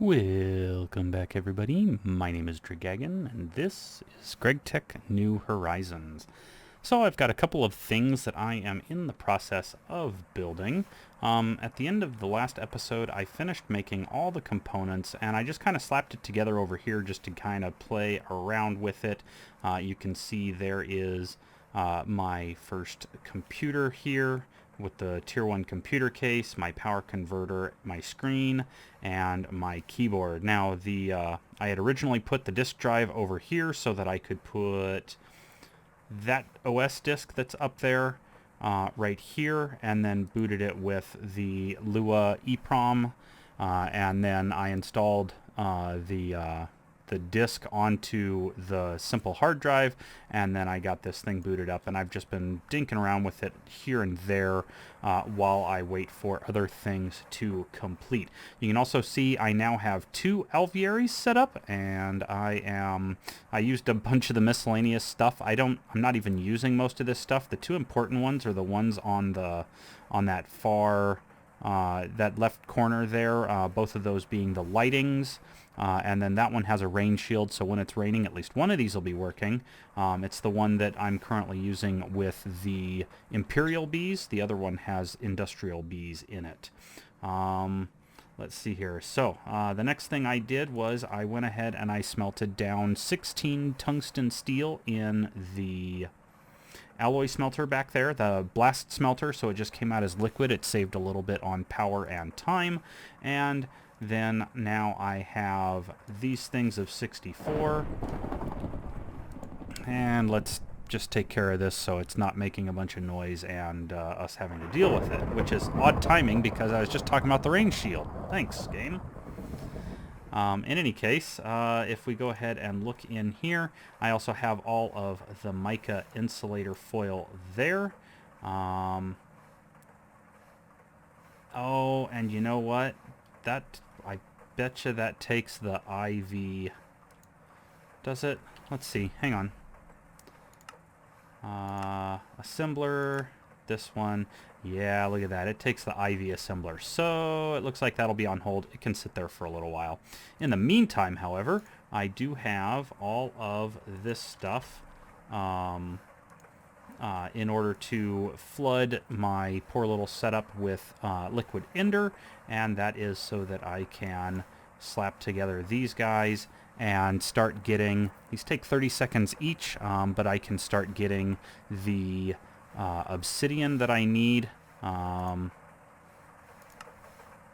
Welcome back, everybody. My name is Gregtech, and this is Gregtech New Horizons. So I've got a couple of things that I am in the process of building. At the end of the last episode, I finished making all the components, and I just kind of slapped it together over here just to kind of play around with it. You can see there is my first computer here with the tier 1 computer case, my power converter, my screen, and my keyboard. Now I had originally put the disk drive over here so that I could put that OS disk that's up there right here, and then booted it with the Lua EEPROM, and then I installed the disk onto the simple hard drive, and then I got this thing booted up, and I've just been dinking around with it here and there while I wait for other things to complete. You can also see I now have 2 alvearies set up, and I used a bunch of the miscellaneous stuff. I'm not even using most of this stuff. The 2 important ones are the ones on that far that left corner there, both of those being the lightings. And then that one has a rain shield, so when it's raining, at least one of these will be working. It's the one that I'm currently using with the Imperial bees. The other one has industrial bees in it. Let's see here. So the next thing I did was I went ahead and I smelted down 16 tungsten steel in the alloy smelter back there, the blast smelter, so it just came out as liquid. It saved a little bit on power and time. And then now I have these things of 64, and let's just take care of this so it's not making a bunch of noise and us having to deal with it, which is odd timing because I was just talking about the rain shield. Thanks, game. In any case, if we go ahead and look in here, I also have all of the mica insulator foil there. Oh, and you know what? I betcha that takes the IV. Does it? Let's see. Hang on. Assembler. This one. Yeah, look at that. It takes the IV assembler. So it looks like that'll be on hold. It can sit there for a little while. In the meantime, however, I do have all of this stuff in order to flood my poor little setup with liquid ender, and that is so that I can slap together these guys and start getting, these take 30 seconds each, but I can start getting the obsidian that I need.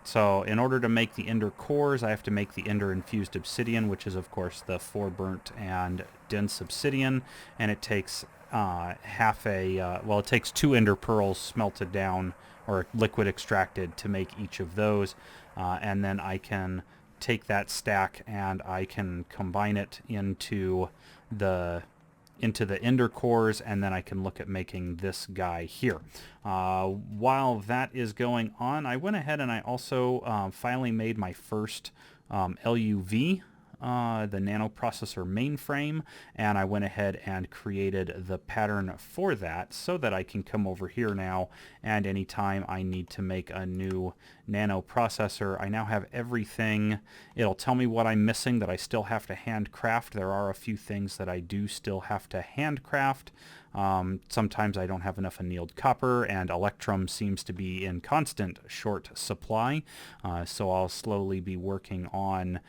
So in order to make the ender cores, I have to make the ender infused obsidian, which is of course the 4 burnt and dense obsidian, and it takes it takes 2 ender pearls smelted down or liquid extracted to make each of those, and then I can take that stack and I can combine it into the ender cores, and then I can look at making this guy here. While that is going on, I went ahead and I also finally made my first LUV, the nanoprocessor mainframe, and I went ahead and created the pattern for that so that I can come over here now, and anytime I need to make a new nanoprocessor, I now have everything. It'll tell me what I'm missing that I still have to handcraft. There are a few things that I do still have to handcraft. Sometimes I don't have enough annealed copper, and electrum seems to be in constant short supply, so I'll slowly be working on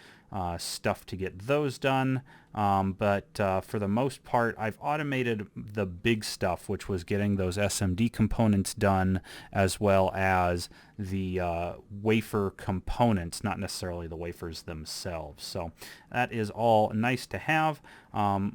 stuff to get those done, but for the most part I've automated the big stuff, which was getting those SMD components done, as well as the wafer components, not necessarily the wafers themselves. So that is all nice to have.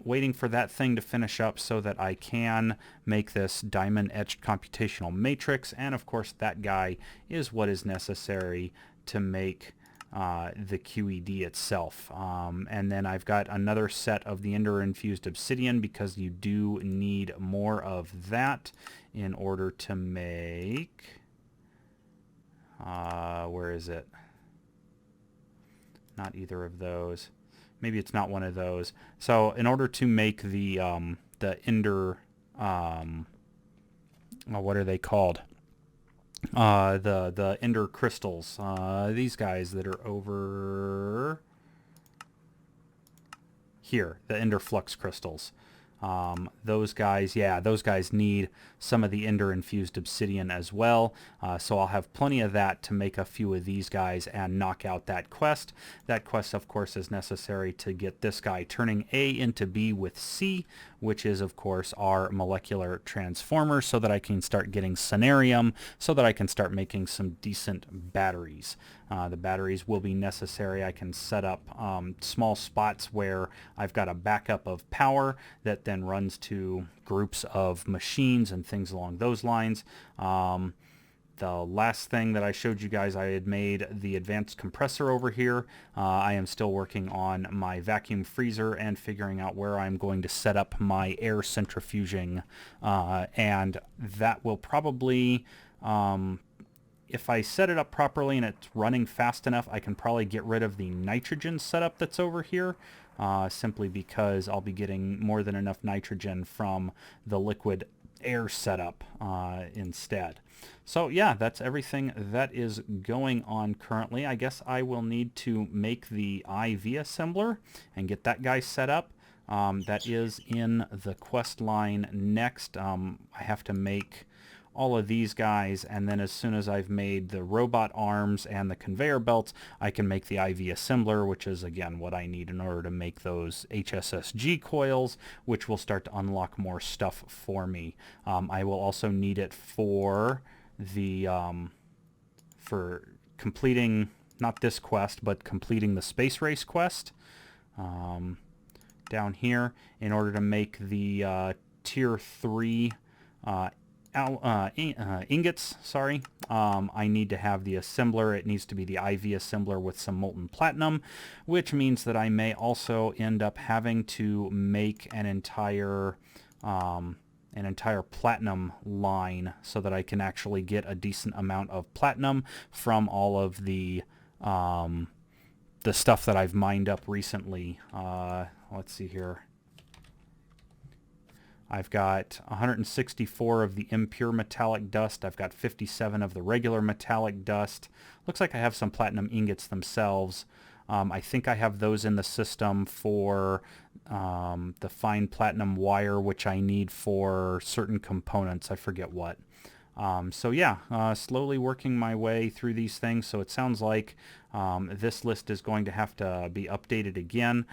Waiting for that thing to finish up so that I can make this diamond etched computational matrix, and of course that guy is what is necessary to make the QED itself. And then I've got another set of the ender infused obsidian, because you do need more of that in order to make where is it? Not either of those. Maybe it's not one of those. So in order to make the ender what are they called? the ender crystals. These guys that are over here, the ender flux crystals. Those guys, yeah, those guys need some of the ender infused obsidian as well. So I'll have plenty of that to make a few of these guys and knock out that quest. That quest, of course, is necessary to get this guy turning A into B with C, which is, of course, our molecular transformer, so that I can start getting Sunnarium, so that I can start making some decent batteries. The batteries will be necessary. I can set up small spots where I've got a backup of power that then runs to groups of machines and things along those lines. The last thing that I showed you guys, I had made the advanced compressor over here. I am still working on my vacuum freezer and figuring out where I'm going to set up my air centrifuging, and that will probably, if I set it up properly and it's running fast enough, I can probably get rid of the nitrogen setup that's over here, simply because I'll be getting more than enough nitrogen from the liquid air setup instead. So yeah, that's everything that is going on currently. I guess I will need to make the IV assembler and get that guy set up. That is in the quest line next. I have to make all of these guys, and then as soon as I've made the robot arms and the conveyor belts, I can make the IV assembler, which is again what I need in order to make those HSSG coils, which will start to unlock more stuff for me. I will also need it for the for completing, not this quest, but completing the space race quest down here, in order to make the tier 3 ingots, sorry. I need to have the assembler. It needs to be the IV assembler with some molten platinum, which means that I may also end up having to make an entire platinum line, so that I can actually get a decent amount of platinum from all of the stuff that I've mined up recently. Let's see here. I've got 164 of the impure metallic dust. I've got 57 of the regular metallic dust. Looks like I have some platinum ingots themselves. I think I have those in the system for the fine platinum wire, which I need for certain components. I forget what. So yeah, slowly working my way through these things. So it sounds like this list is going to have to be updated again.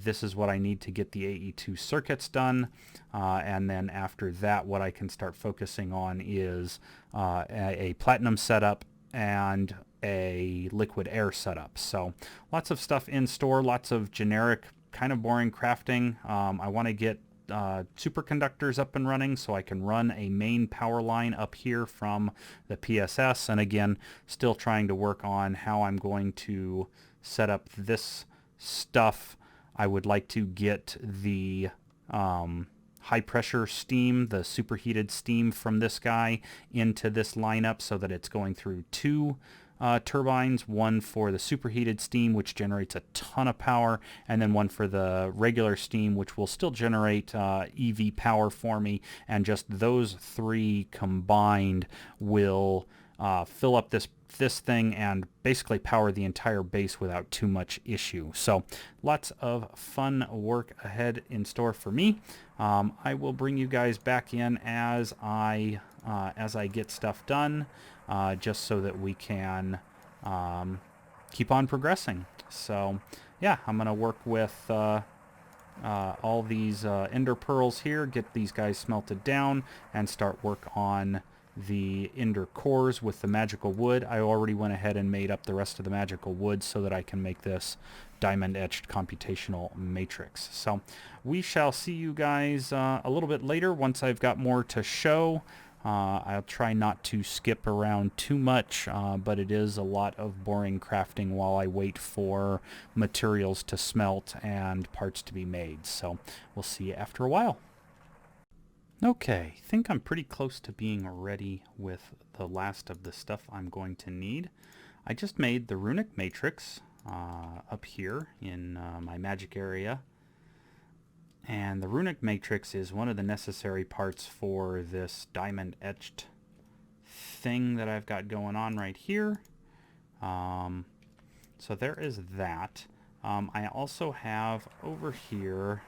This is what I need to get the AE2 circuits done. And then after that, what I can start focusing on is a platinum setup and a liquid air setup. So lots of stuff in store, lots of generic, kind of boring crafting. I want to get superconductors up and running so I can run a main power line up here from the PSS. And again, still trying to work on how I'm going to set up this stuff. I would like to get the high pressure steam, the superheated steam from this guy, into this lineup so that it's going through two turbines, one for the superheated steam, which generates a ton of power, and then one for the regular steam, which will still generate EV power for me, and just those three combined will fill up this thing and basically power the entire base without too much issue. So lots of fun work ahead in store for me. I will bring you guys back in as I get stuff done, just so that we can keep on progressing. So yeah, I'm gonna work with all these ender pearls here, get these guys smelted down, and start work on the ender cores with the magical wood. I already went ahead and made up the rest of the magical wood so that I can make this diamond etched computational matrix. So we shall see you guys a little bit later once I've got more to show. I'll try not to skip around too much, but it is a lot of boring crafting while I wait for materials to smelt and parts to be made. So we'll see you after a while. Okay, I think I'm pretty close to being ready with the last of the stuff I'm going to need. I just made the runic matrix up here in my magic area. And the runic matrix is one of the necessary parts for this diamond etched thing that I've got going on right here. So there is that. I also have over here,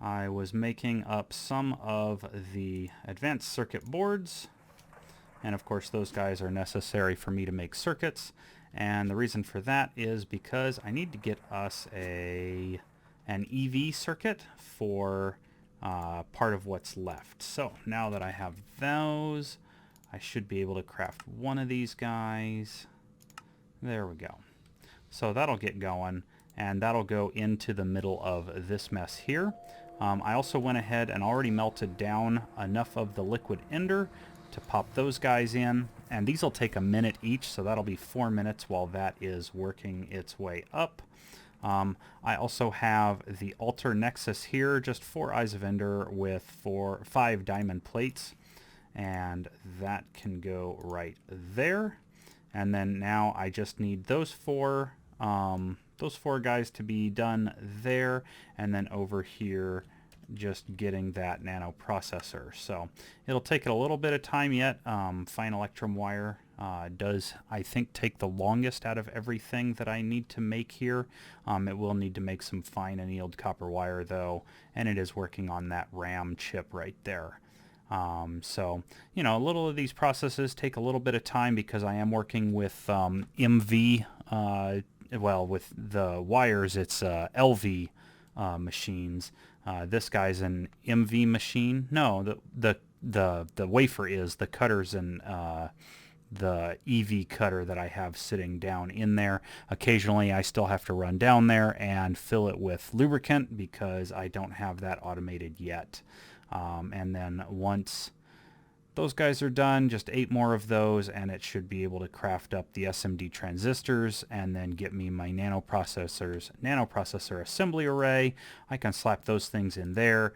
I was making up some of the advanced circuit boards, and of course those guys are necessary for me to make circuits, and the reason for that is because I need to get us an EV circuit for part of what's left. So now that I have those, I should be able to craft one of these guys. There we go. So that'll get going, and that'll go into the middle of this mess here. I also went ahead and already melted down enough of the liquid ender to pop those guys in, and these will take a minute each, so that'll be 4 minutes while that is working its way up. I also have the altar nexus here, just 4 eyes of ender with 5 diamond plates, and that can go right there. And then now I just need those four guys to be done there, and then over here just getting that nano processor. So it'll take it a little bit of time yet. Fine electrum wire does, I think, take the longest out of everything that I need to make here. It will need to make some fine annealed copper wire though, and it is working on that RAM chip right there. So, you know, a little of these processes take a little bit of time because I am working with MV, well, with the wires, it's LV machines. This guy's an MV machine. No, the wafer is, the cutter's an the EV cutter that I have sitting down in there. Occasionally I still have to run down there and fill it with lubricant because I don't have that automated yet. And then once those guys are done, just 8 more of those, and it should be able to craft up the SMD transistors and then get me my nanoprocessor assembly array. I can slap those things in there,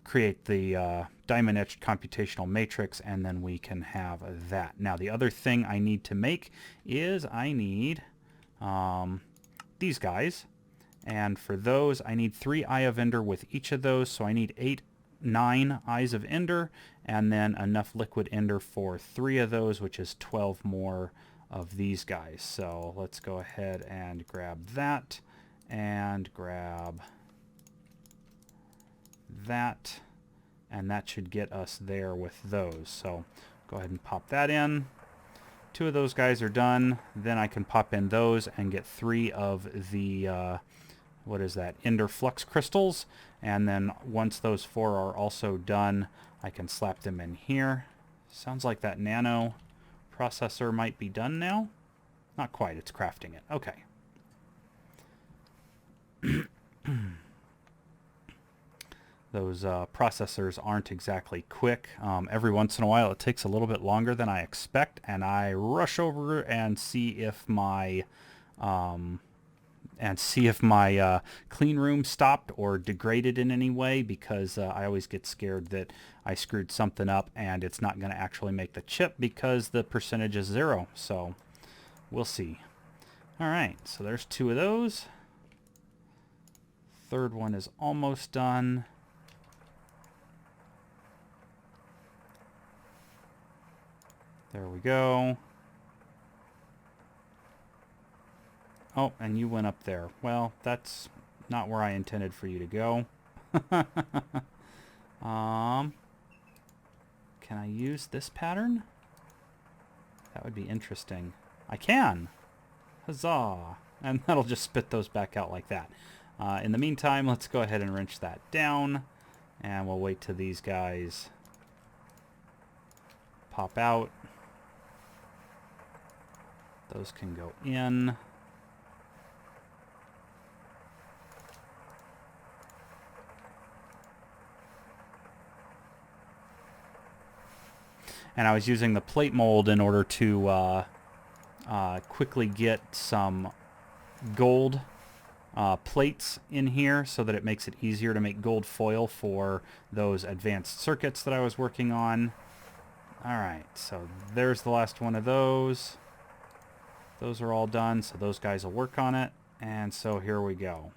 create the diamond etched computational matrix, and then we can have that. Now the other thing I need to make is I need these guys, and for those I need 3 eye of ender with each of those, so I need 9 eyes of ender, and then enough liquid ender for 3 of those, which is 12 more of these guys. So let's go ahead and grab that and grab that, and that should get us there with those. So go ahead and pop that in. 2 of those guys are done. Then I can pop in those and get 3 of the what is that, ender flux crystals, and then once those 4 are also done, I can slap them in here. Sounds like that nano processor might be done now. Not quite, it's crafting it. Okay. Those processors aren't exactly quick. Every once in a while it takes a little bit longer than I expect, and I rush over and see if my clean room stopped or degraded in any way, because I always get scared that I screwed something up and it's not going to actually make the chip because the percentage is 0. So we'll see. Alright, so there's 2 of those. Third one is almost done. There we go. Oh, and you went up there. Well, that's not where I intended for you to go. Can I use this pattern? That would be interesting. I can! Huzzah! And that'll just spit those back out like that. In the meantime, let's go ahead and wrench that down, and we'll wait till these guys pop out. Those can go in. And I was using the plate mold in order to quickly get some gold plates in here so that it makes it easier to make gold foil for those advanced circuits that I was working on. Alright, so there's the last one of those. Those are all done, so those guys will work on it. And so here we go.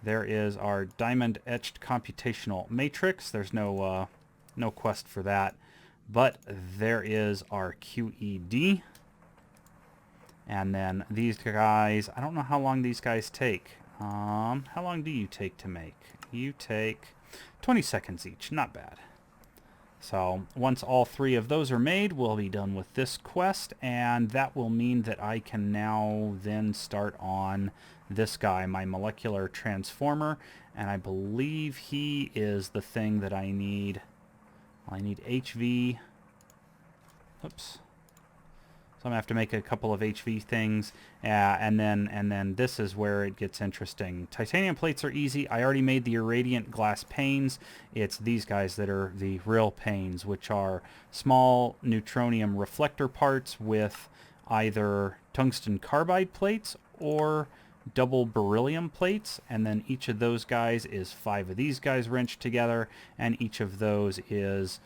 There is our diamond etched computational matrix. There's no no quest for that. But there is our QED. And then these guys, I don't know how long these guys take. How long do you take to make? You take 20 seconds each. Not bad. So once all 3 of those are made, we'll be done with this quest, and that will mean that I can now then start on this guy, my molecular transformer, and I believe he is the thing that I need. I need HV. Oops. So I'm going to have to make a couple of HV things, and then this is where it gets interesting. Titanium plates are easy. I already made the irradiant glass panes. It's these guys that are the real panes, which are small neutronium reflector parts with either tungsten carbide plates or double beryllium plates, and then each of those guys is 5 of these guys wrenched together, and each of those is,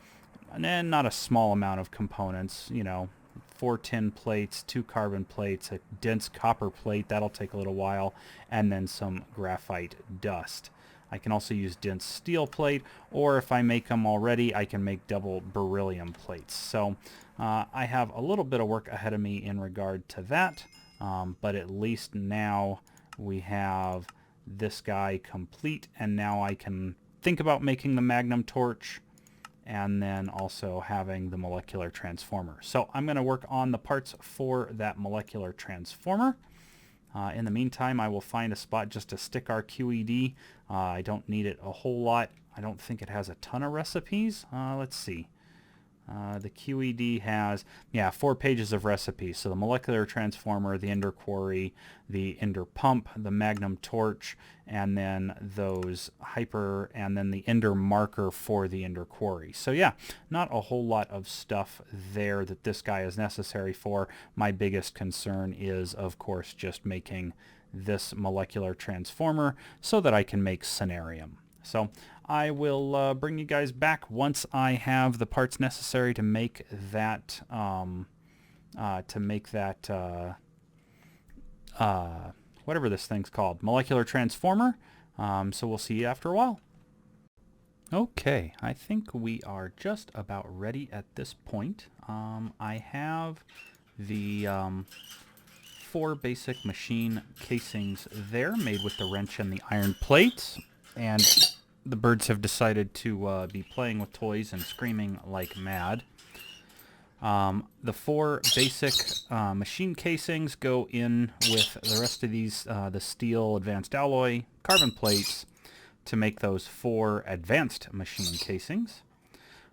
and not a small amount of components, you know, 4 tin plates, 2 carbon plates, a dense copper plate, that'll take a little while, and then some graphite dust. I can also use dense steel plate, or if I make them already, I can make double beryllium plates. So I have a little bit of work ahead of me in regard to that, but at least now we have this guy complete, and now I can think about making the magnum torch, and then also having the molecular transformer. So I'm going to work on the parts for that molecular transformer. In the meantime, I will find a spot just to stick our QED. I don't need it a whole lot. I don't think it has a ton of recipes. Let's see. The QED has, 4 pages of recipes. So the molecular transformer, the ender quarry, the ender pump, the magnum torch, and then those hyper, and then the ender marker for the ender quarry. So yeah, not a whole lot of stuff there that this guy is necessary for. My biggest concern is, of course, just making this molecular transformer so that I can make Sunnarium. So I will bring you guys back once I have the parts necessary to make that, whatever this thing's called, molecular transformer. So we'll see you after a while. Okay, I think we are just about ready at this point. I have the 4 basic machine casings there, made with the wrench and the iron plates, and the birds have decided to be playing with toys and screaming like mad. The 4 basic machine casings go in with the rest of these, the steel advanced alloy carbon plates, to make those 4 advanced machine casings.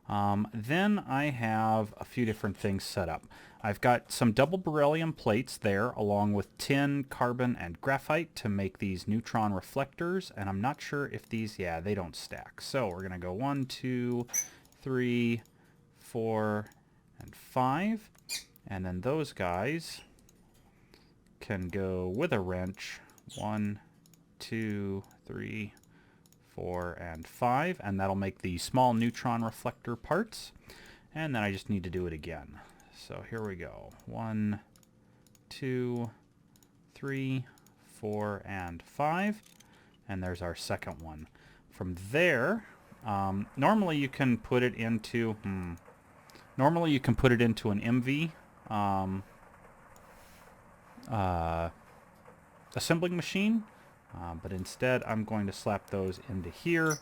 Then I have a few different things set up. I've got some double beryllium plates there, along with tin, carbon, and graphite to make these neutron reflectors, and I'm not sure if these, they don't stack. So we're going to go 1, 2, 3, 4, and 5, and then those guys can go with a wrench, 1, 2, 3, 4, and 5, and that'll make the small neutron reflector parts. And then I just need to do it again. So here we go. 1, 2, 3, 4, and 5. And there's our second one. From there, normally you can put it into an MV assembling machine. But instead, I'm going to slap those into here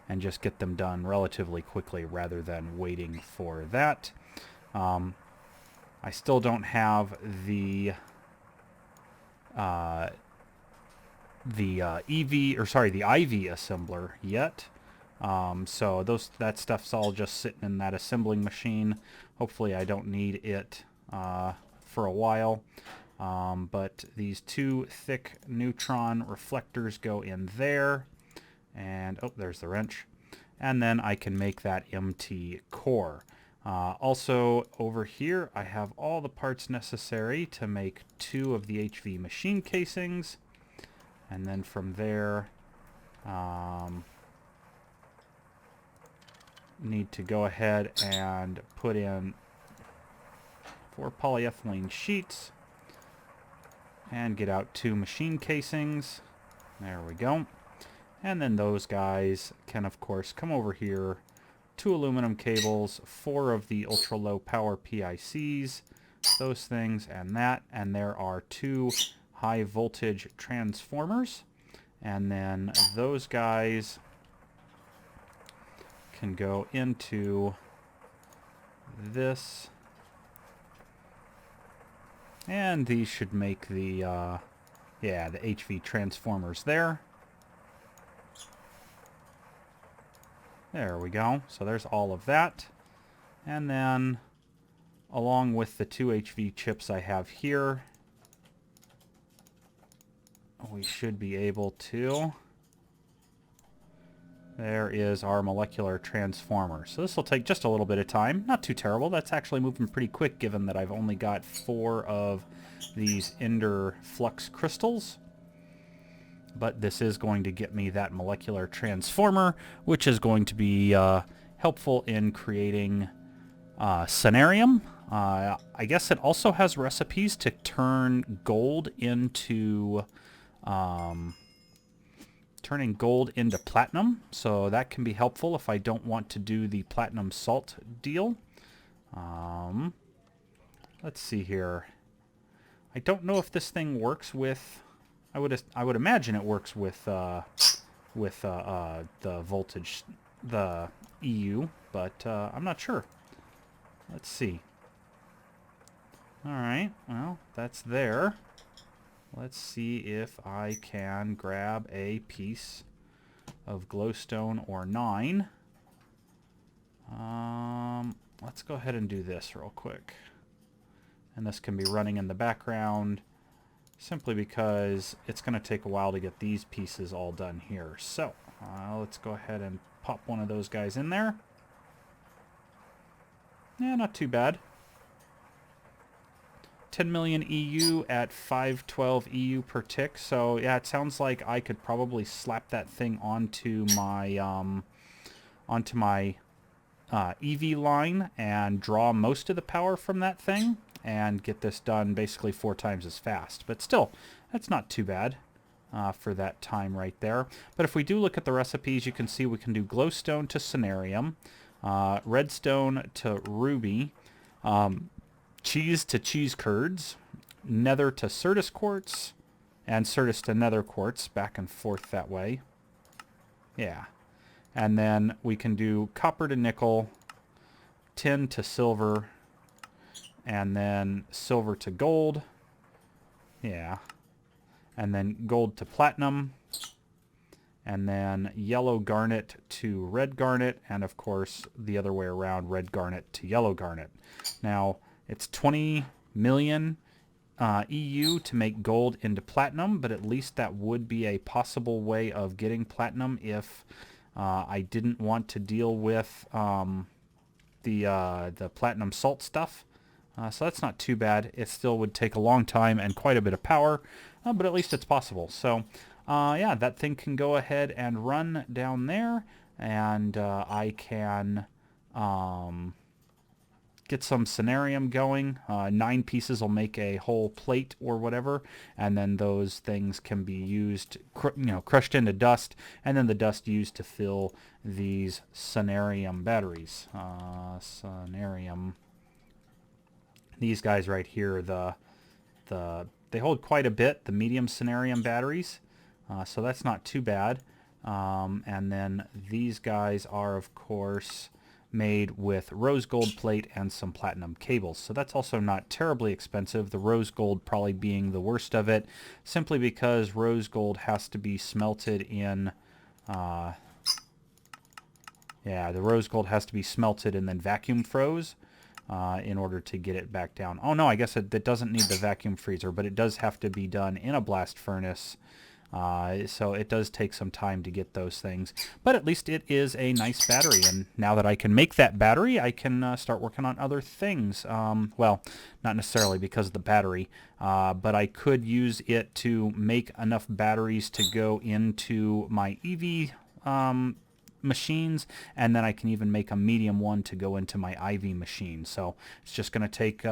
and just get them done relatively quickly rather than waiting for that. I still don't have the IV assembler yet. So that stuff's all just sitting in that assembling machine. Hopefully I don't need it for a while. But these 2 thick neutron reflectors go in there, and there's the wrench, and then I can make that MT core. Also over here I have all the parts necessary to make 2 of the HV machine casings, and then from there need to go ahead and put in 4 polyethylene sheets and get out 2 machine casings. There we go. And then those guys can, of course, come over here 2 aluminum cables, 4 of the ultra low power PICs, those things and that, and there are 2 high voltage transformers, and then those guys can go into this, and these should make the the HV transformers there. There we go. So there's all of that. And then along with the 2 HV chips I have here, we should be able to... There is our molecular transformer. So this will take just a little bit of time. Not too terrible. That's actually moving pretty quick given that I've only got 4 of these ender flux crystals. But this is going to get me that molecular transformer, which is going to be helpful in creating Sunnarium. I guess it also has recipes to turn gold into... turning gold into platinum, so that can be helpful if I don't want to do the platinum salt deal. Let's see here. I don't know if this thing works with... I would imagine it works with the voltage, the EU, but I'm not sure. Let's see. All right, well, that's there. Let's see if I can grab a piece of glowstone or 9. Let's go ahead and do this real quick. And this can be running in the background simply because it's going to take a while to get these pieces all done here. So let's go ahead and pop one of those guys in there. Yeah, not too bad. 10 million EU at 512 EU per tick. So yeah, it sounds like I could probably slap that thing onto my EV line and draw most of the power from that thing and get this done basically 4 times as fast. But still, that's not too bad for that time right there. But if we do look at the recipes, you can see we can do glowstone to Sunnarium, redstone to ruby, cheese to cheese curds, nether to Certus quartz, and Certus to nether quartz, back and forth that way. Yeah. And then we can do copper to nickel, tin to silver, and then silver to gold. Yeah. And then gold to platinum, and then yellow garnet to red garnet, and of course the other way around, red garnet to yellow garnet. Now, it's 20 million EU to make gold into platinum, but at least that would be a possible way of getting platinum if I didn't want to deal with the platinum salt stuff. So that's not too bad. It still would take a long time and quite a bit of power, but at least it's possible. So yeah, that thing can go ahead and run down there, and I can get some Sunnarium going. 9 pieces will make a whole plate or whatever, and then those things can be used, crushed into dust, and then the dust used to fill these Sunnarium batteries. Sunnarium. These guys right here, they hold quite a bit, the medium Sunnarium batteries, so that's not too bad. And then these guys are, of course, made with rose gold plate and some platinum cables. So that's also not terribly expensive, the rose gold probably being the worst of it, simply because rose gold has to be smelted in... yeah, the rose gold has to be smelted and then vacuum froze in order to get it back down. Oh no, I guess it doesn't need the vacuum freezer, but it does have to be done in a blast furnace. So it does take some time to get those things, but at least it is a nice battery, and now that I can make that battery, I can start working on other things. Well, not necessarily because of the battery, but I could use it to make enough batteries to go into my EV machines, and then I can even make a medium one to go into my IV machine. So it's just going to take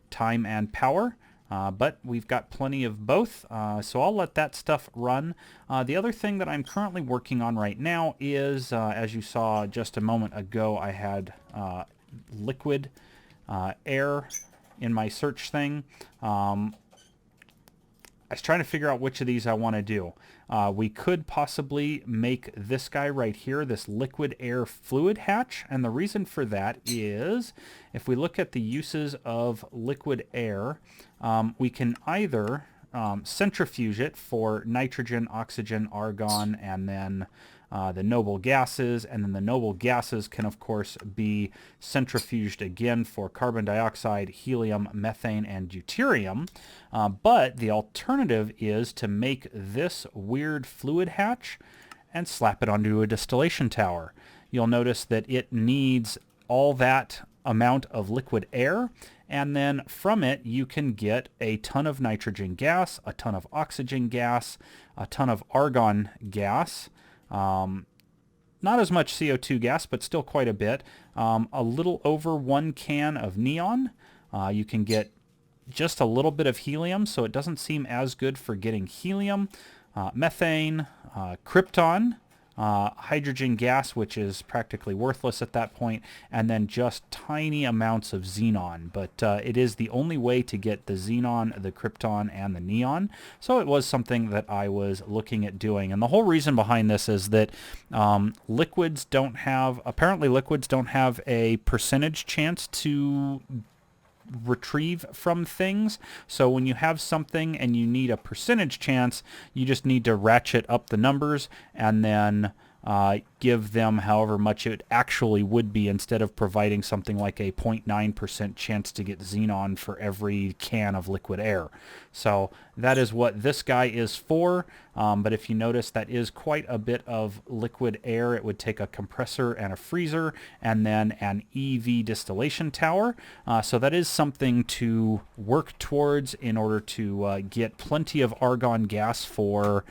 time and power. but we've got plenty of both, so I'll let that stuff run. The other thing that I'm currently working on right now is, as you saw just a moment ago, I had liquid air in my search thing. I was trying to figure out which of these I want to do. We could possibly make this guy right here, this liquid air fluid hatch, and the reason for that is if we look at the uses of liquid air, we can either centrifuge it for nitrogen, oxygen, argon, and then the noble gases, and then the noble gases can of course be centrifuged again for carbon dioxide, helium, methane, and deuterium. But the alternative is to make this weird fluid hatch and slap it onto a distillation tower. You'll notice that it needs all that amount of liquid air, and then from it you can get a ton of nitrogen gas, a ton of oxygen gas, a ton of argon gas, not as much CO2 gas, but still quite a bit, a little over 1 can of neon. You can get just a little bit of helium, so it doesn't seem as good for getting helium, methane, krypton, hydrogen gas, which is practically worthless at that point, and then just tiny amounts of xenon. But it is the only way to get the xenon, the krypton, and the neon. So it was something that I was looking at doing. And the whole reason behind this is that apparently liquids don't have a percentage chance to retrieve from things. So when you have something and you need a percentage chance, you just need to ratchet up the numbers and then give them however much it actually would be, instead of providing something like a 0.9% chance to get xenon for every can of liquid air. So that is what this guy is for. But if you notice, that is quite a bit of liquid air. It would take a compressor and a freezer and then an EV distillation tower. So that is something to work towards in order to get plenty of argon gas for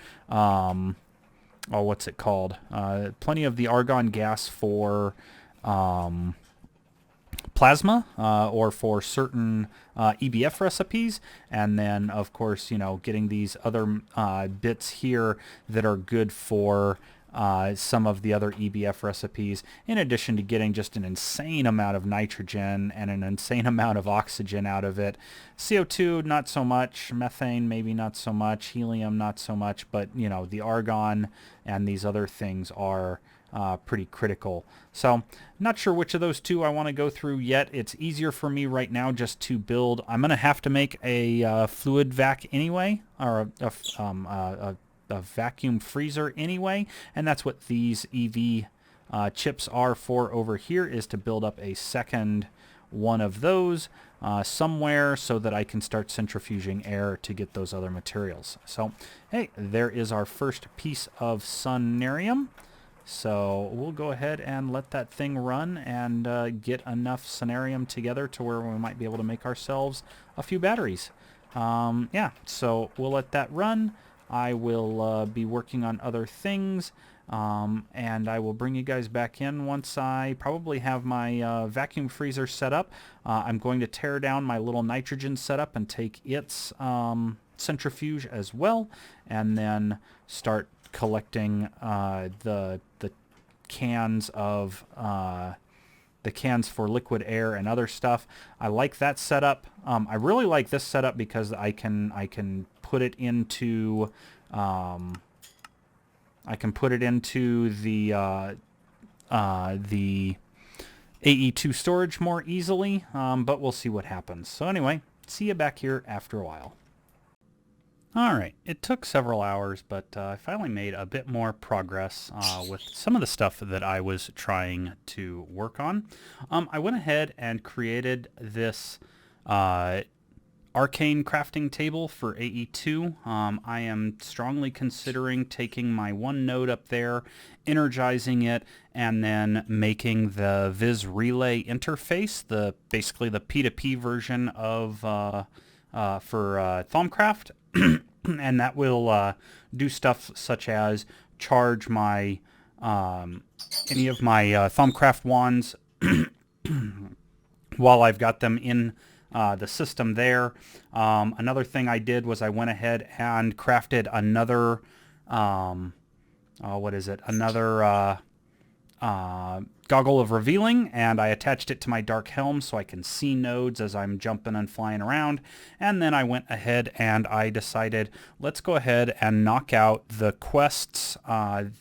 what's it called? Plenty of the argon gas for plasma or for certain EBF recipes, and then of course, you know, getting these other bits here that are good for some of the other EBF recipes, in addition to getting just an insane amount of nitrogen and an insane amount of oxygen out of it. CO2 not so much, methane maybe not so much, helium not so much, but you know, the argon and these other things are pretty critical. So not sure which of those two I want to go through yet. It's easier for me right now just to build. I'm going to have to make a fluid vac anyway, or a vacuum freezer anyway, and that's what these EV chips are for over here, is to build up a second one of those somewhere so that I can start centrifuging air to get those other materials. So hey, there is our first piece of Sunnarium. So we'll go ahead and let that thing run and get enough Sunnarium together to where we might be able to make ourselves a few batteries. Yeah, so we'll let that run. I will be working on other things, and I will bring you guys back in once I probably have my vacuum freezer set up. I'm going to tear down my little nitrogen setup and take its centrifuge as well, and then start collecting the cans of the cans for liquid air and other stuff. I like that setup. I really like this setup because I can put it into the AE2 storage more easily, but we'll see what happens. So anyway, see you back here after a while. Alright, it took several hours, but I finally made a bit more progress with some of the stuff that I was trying to work on. I went ahead and created this arcane crafting table for AE2. I am strongly considering taking my one node up there, energizing it, and then making the Viz Relay interface, basically the P2P version of for Thaumcraft. And that will do stuff such as charge my any of my Thaumcraft wands while I've got them in the system there. Another thing I did was I went ahead and crafted another, what is it? Another goggle of revealing, and I attached it to my dark helm so I can see nodes as I'm jumping and flying around. And then I went ahead and I decided, let's go ahead and knock out the quests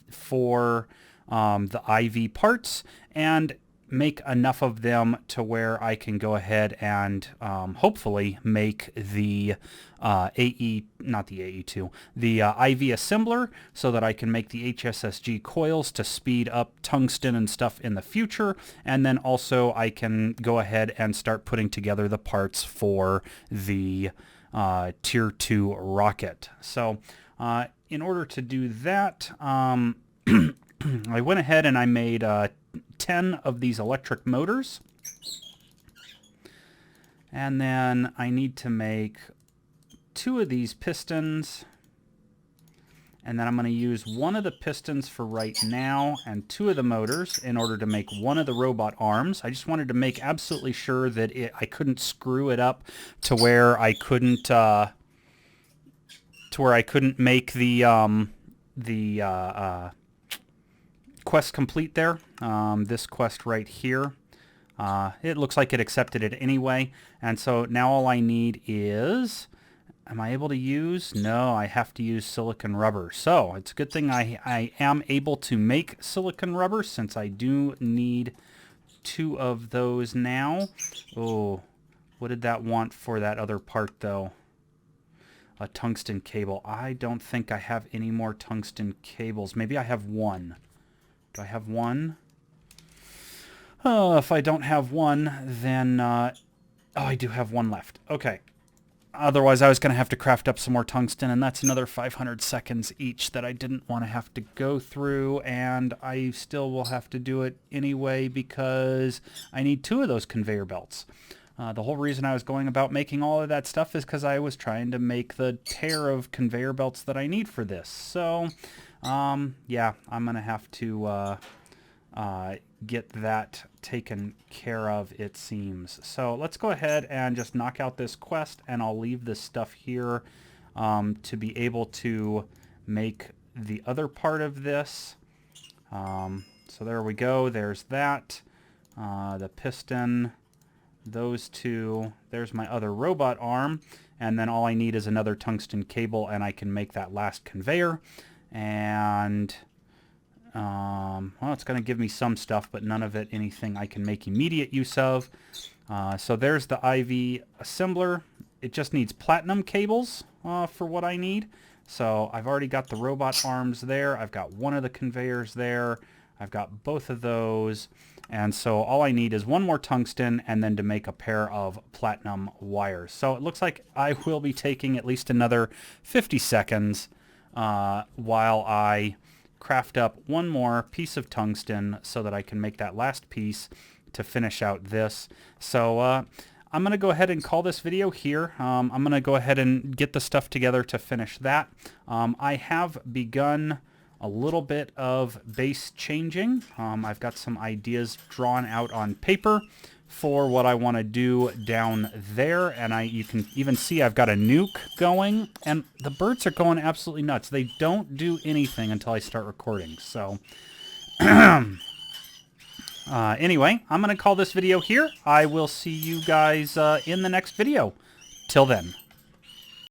for the IV parts and make enough of them to where I can go ahead and hopefully make the not the AE2, the IV assembler, so that I can make the HSSG coils to speed up tungsten and stuff in the future. And then also I can go ahead and start putting together the parts for the Tier 2 rocket. So in order to do that, I went ahead and I made 10 of these electric motors, and then I need to make 2 of these pistons, and then I'm going to use 1 of the pistons for right now and 2 of the motors in order to make 1 of the robot arms. I just wanted to make absolutely sure that I couldn't screw it up to where I couldn't make the quest complete there. This quest right here. It looks like it accepted it anyway. And so now all I need is, am I able to use? No, I have to use silicon rubber. So it's a good thing I am able to make silicon rubber, since I do need 2 of those now. Oh, what did that want for that other part though? A tungsten cable. I don't think I have any more tungsten cables. Maybe I have 1. Do I have 1? If I don't have 1, then... oh, I do have 1 left. Okay. Otherwise, I was going to have to craft up some more tungsten, and that's another 500 seconds each that I didn't want to have to go through, and I still will have to do it anyway because I need 2 of those conveyor belts. The whole reason I was going about making all of that stuff is because I was trying to make the pair of conveyor belts that I need for this. So... yeah, I'm going to have to get that taken care of, it seems. So let's go ahead and just knock out this quest, and I'll leave this stuff here to be able to make the other part of this. So there we go. There's that. The piston. Those 2. There's my other robot arm. And then all I need is another tungsten cable, and I can make that last conveyor. And, well, it's going to give me some stuff, but none of it anything I can make immediate use of. So there's the IV assembler. It just needs platinum cables for what I need. So I've already got the robot arms there. I've got 1 of the conveyors there. I've got both of those. And so all I need is 1 more tungsten, and then to make a pair of platinum wires. So it looks like I will be taking at least another 50 seconds while I craft up 1 more piece of tungsten so that I can make that last piece to finish out this. So I'm going to go ahead and call this video here. I'm going to go ahead and get the stuff together to finish that. I have begun a little bit of base changing. I've got some ideas drawn out on paper for what I want to do down there, and you can even see I've got a nuke going, and the birds are going absolutely nuts. They don't do anything until I start recording. So anyway, I'm going to call this video here. I will see you guys in the next video. Till then.